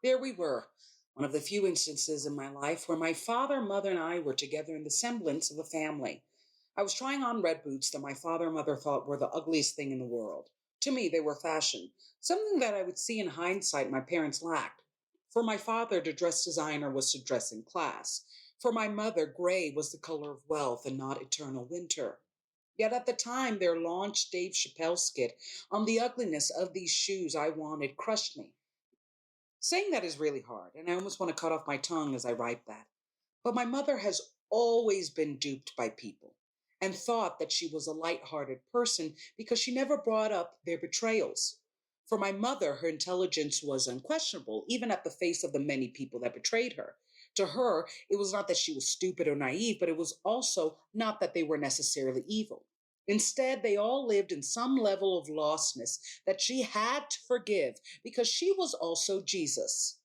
There we were, one of the few instances in my life where my father, mother, and I were together in the semblance of a family. I was trying on red boots that my father and mother thought were the ugliest thing in the world. To me, they were fashion, something that I would see in hindsight my parents lacked. For my father, to dress designer was to dress in class. For my mother, gray was the color of wealth and not eternal winter. Yet at the time their launched Dave Chappelle skit on the ugliness of these shoes I wanted crushed me. Saying that is really hard, and I almost want to cut off my tongue as I write that. But my mother has always been duped by people and thought that she was a light-hearted person because she never brought up their betrayals. For my mother, her intelligence was unquestionable, even at the face of the many people that betrayed her. To her, it was not that she was stupid or naive, but it was also not that they were necessarily evil. Instead, they all lived in some level of lostness that she had to forgive because she was also Jesus.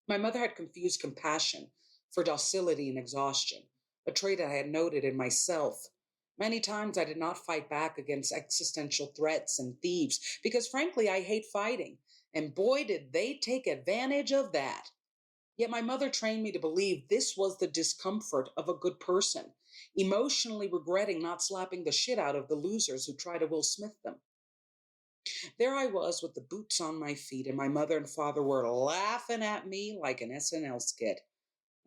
My mother had confused compassion for docility and exhaustion, a trait I had noted in myself. Many times I did not fight back against existential threats and thieves because, frankly, I hate fighting. And boy, did they take advantage of that. Yet my mother trained me to believe this was the discomfort of a good person, emotionally regretting not slapping the shit out of the losers who try to Will Smith them. There I was with the boots on my feet, and my mother and father were laughing at me like an SNL skit.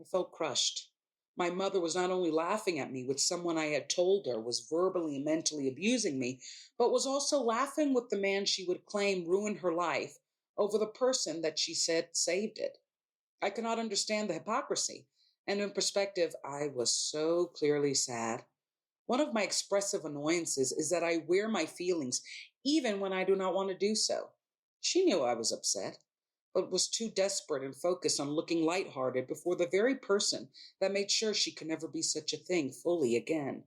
I felt crushed. My mother was not only laughing at me with someone I had told her was verbally and mentally abusing me, but was also laughing with the man she would claim ruined her life over the person that she said saved it. I could not understand the hypocrisy, and in perspective, I was so clearly sad. One of my expressive annoyances is that I wear my feelings even when I do not want to do so. She knew I was upset, but was too desperate and focused on looking lighthearted before the very person that made sure she could never be such a thing fully again.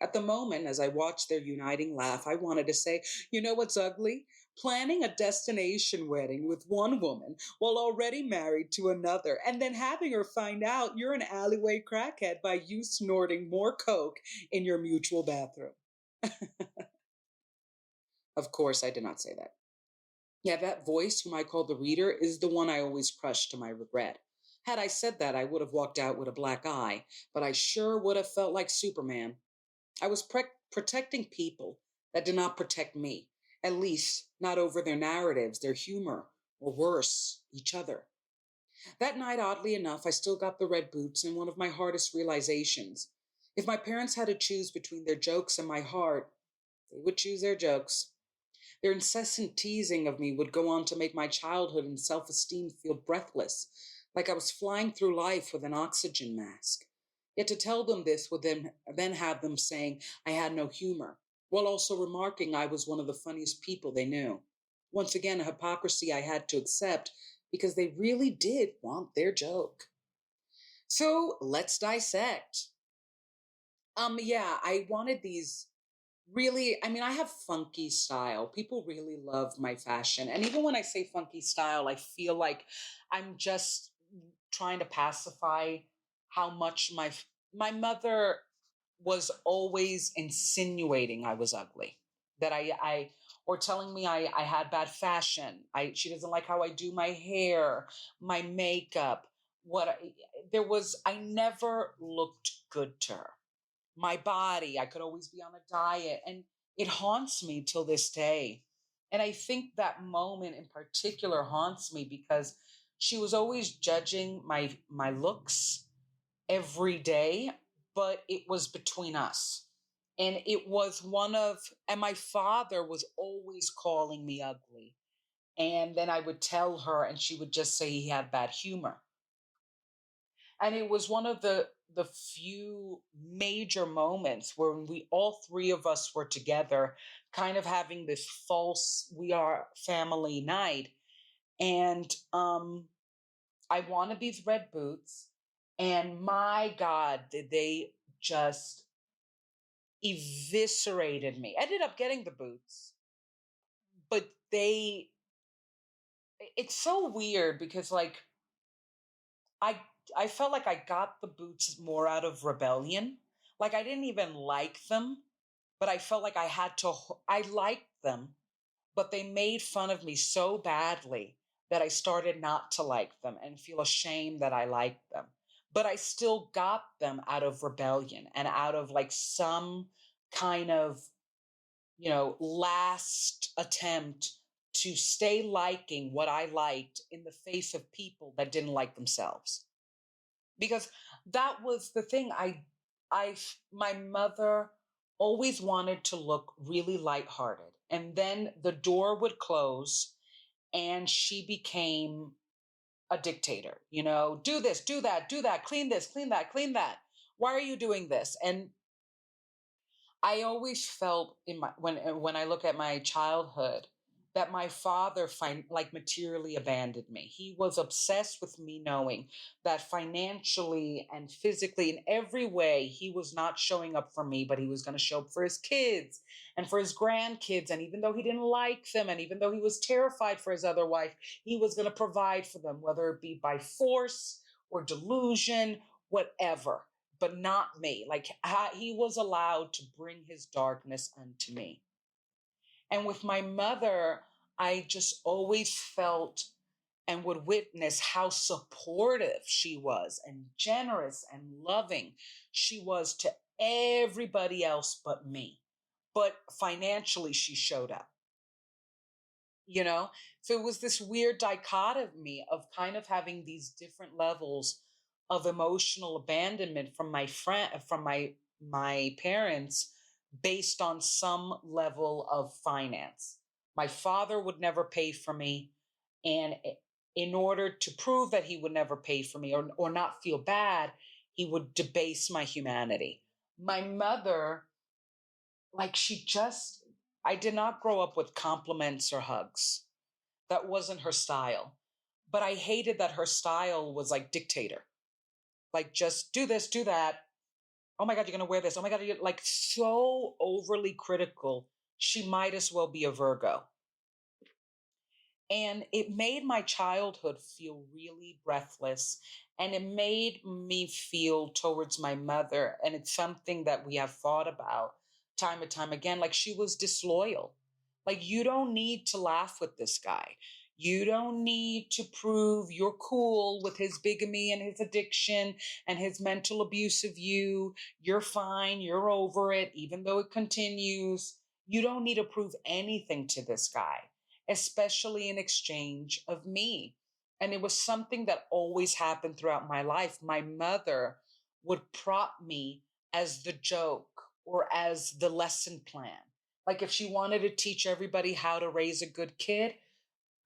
At the moment, as I watched their uniting laugh, I wanted to say, you know what's ugly? Planning a destination wedding with one woman while already married to another, and then having her find out you're an alleyway crackhead by you snorting more coke in your mutual bathroom. Of course, I did not say that. Yeah, that voice, whom I call the reader, is the one I always crush to my regret. Had I said that, I would have walked out with a black eye, but I sure would have felt like Superman. I was protecting people that did not protect me, at least not over their narratives, their humor, or worse, each other. That night, oddly enough, I still got the red boots and one of my hardest realizations. If my parents had to choose between their jokes and my heart, they would choose their jokes. Their incessant teasing of me would go on to make my childhood and self-esteem feel breathless, like I was flying through life with an oxygen mask. Yet to tell them this would then have them saying I had no humor, while also remarking I was one of the funniest people they knew. Once again, a hypocrisy I had to accept because they really did want their joke. So let's dissect. Yeah, I wanted these really, I mean, I have funky style. People really love my fashion. And even when I say funky style, I feel like I'm just trying to pacify how much my mother was always insinuating I was ugly. That I or telling me I had bad fashion. She doesn't like how I do my hair, my makeup. There was I never looked good to her. My body, I could always be on a diet, and it haunts me till this day. And I think that moment in particular haunts me because she was always judging my looks every day, but it was between us. And it was and my father was always calling me ugly. And then I would tell her, and she would just say he had bad humor. And it was one of the few major moments where we all three of us were together, kind of having this false we are family night. And I wanted these red boots, and my God, did they just eviscerated me. I ended up getting the boots, but it's so weird because like I I felt like I got the boots more out of rebellion. Like I didn't even like them, but I felt like I liked them, but they made fun of me so badly that I started not to like them and feel ashamed that I liked them. But I still got them out of rebellion and out of like some kind of, last attempt to stay liking what I liked in the face of people that didn't like themselves. Because that was the thing. My mother always wanted to look really lighthearted. And then the door would close and she became a dictator, do this, do that, clean this, clean that, clean that. Why are you doing this? And I always felt when I look at my childhood that my father materially abandoned me. He was obsessed with me knowing that financially and physically in every way he was not showing up for me, but he was going to show up for his kids and for his grandkids. And even though he didn't like them, and even though he was terrified for his other wife, he was going to provide for them, whether it be by force or delusion, whatever, but not me. Like he was allowed to bring his darkness unto me. And with my mother, I just always felt and would witness how supportive she was and generous and loving she was to everybody else but me. But financially, she showed up, So it was this weird dichotomy of kind of having these different levels of emotional abandonment from my parents based on some level of finance. My father would never pay for me, and in order to prove that he would never pay for me or not feel bad, he would debase my humanity. My mother, I did not grow up with compliments or hugs. That wasn't her style. But I hated that her style was like dictator. Like, just do this, do that. Oh my God, you're going to wear this. Oh my God, you're like so overly critical. She might as well be a Virgo. And it made my childhood feel really breathless. And it made me feel towards my mother. And it's something that we have thought about time and time again. Like, she was disloyal. Like, you don't need to laugh with this guy. You don't need to prove you're cool with his bigamy and his addiction and his mental abuse of you. You're fine. You're over it, even though it continues. You don't need to prove anything to this guy, especially in exchange of me. And it was something that always happened throughout my life. My mother would prop me as the joke or as the lesson plan. Like, if she wanted to teach everybody how to raise a good kid,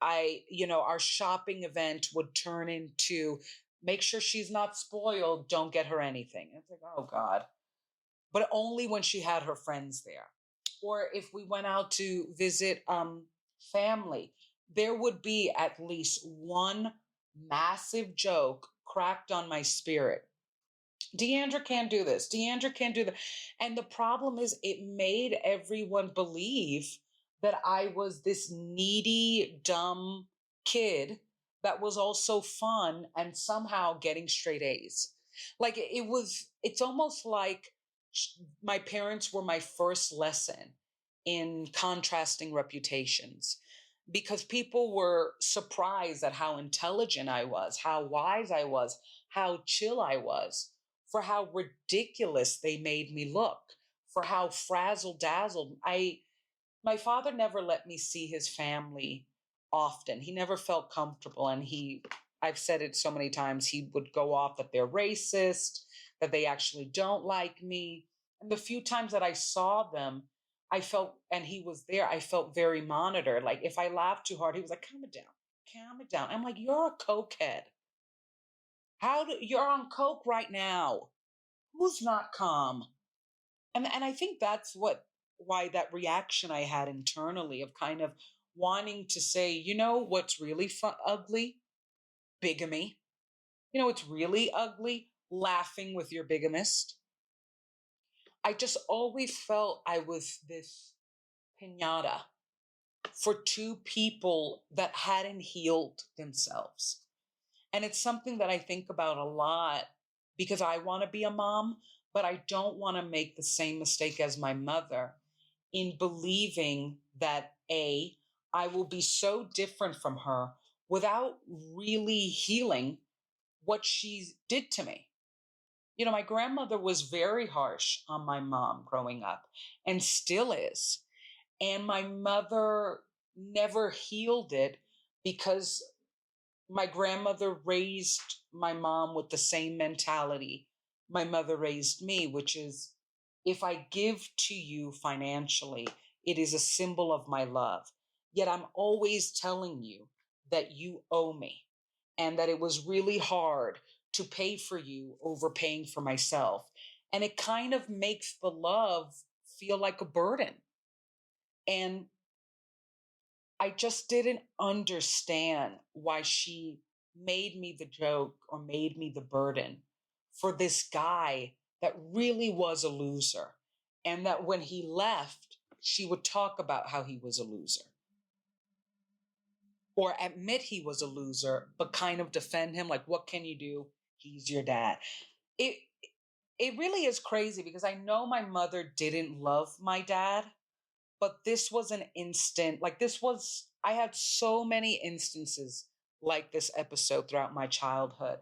our shopping event would turn into make sure she's not spoiled, don't get her anything. And it's like, oh God. But only when she had her friends there. Or if we went out to visit family, there would be at least one massive joke cracked on my spirit. Deandra can't do this. Deandra can't do that. And the problem is, it made everyone believe that I was this needy, dumb kid that was also fun and somehow getting straight A's. Like, it's almost like my parents were my first lesson in contrasting reputations, because people were surprised at how intelligent I was, how wise I was, how chill I was, for how ridiculous they made me look, for how frazzle dazzled. My father never let me see his family often. He never felt comfortable. And I've said it so many times, he would go off that they're racist, that they actually don't like me. And the few times that I saw them, and he was there, I felt very monitored. Like, if I laughed too hard, he was like, calm it down, calm it down. I'm like, you're a cokehead. You're on coke right now. Who's not calm? And I think that's why that reaction I had internally of kind of wanting to say, what's really ugly? Bigamy. It's really ugly? Laughing with your bigamist. I just always felt I was this piñata for two people that hadn't healed themselves. And it's something that I think about a lot, because I want to be a mom, but I don't want to make the same mistake as my mother in believing that I will be so different from her without really healing what she did to me. My grandmother was very harsh on my mom growing up and still is. And my mother never healed it because my grandmother raised my mom with the same mentality my mother raised me, which is if I give to you financially, it is a symbol of my love. Yet I'm always telling you that you owe me and that it was really hard to pay for you over paying for myself. And it kind of makes the love feel like a burden. And I just didn't understand why she made me the joke or made me the burden for this guy that really was a loser. And that when he left, she would talk about how he was a loser or admit he was a loser, but kind of defend him like, what can you do? He's your dad. It, it really is crazy because I know my mother didn't love my dad, but this was an instant, like I had so many instances like this episode throughout my childhood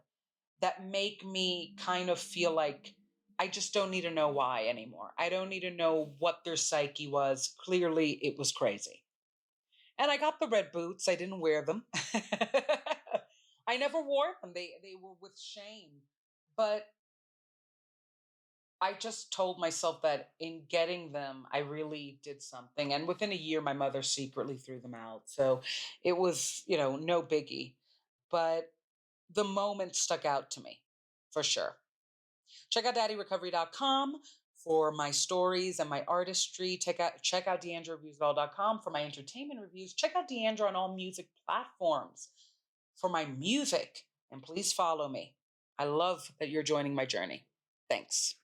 that make me kind of feel like I just don't need to know why anymore. I don't need to know what their psyche was. Clearly it was crazy. And I got the red boots. I didn't wear them. I never wore them. They were with shame. But I just told myself that in getting them, I really did something. And within a year, my mother secretly threw them out. So it was, no biggie. But the moment stuck out to me for sure. Check out daddyrecovery.com for my stories and my artistry. Check out DeandraReviewsItAll.com for my entertainment reviews. Check out Deandra on all music platforms for my music. And please follow me. I love that you're joining my journey. Thanks.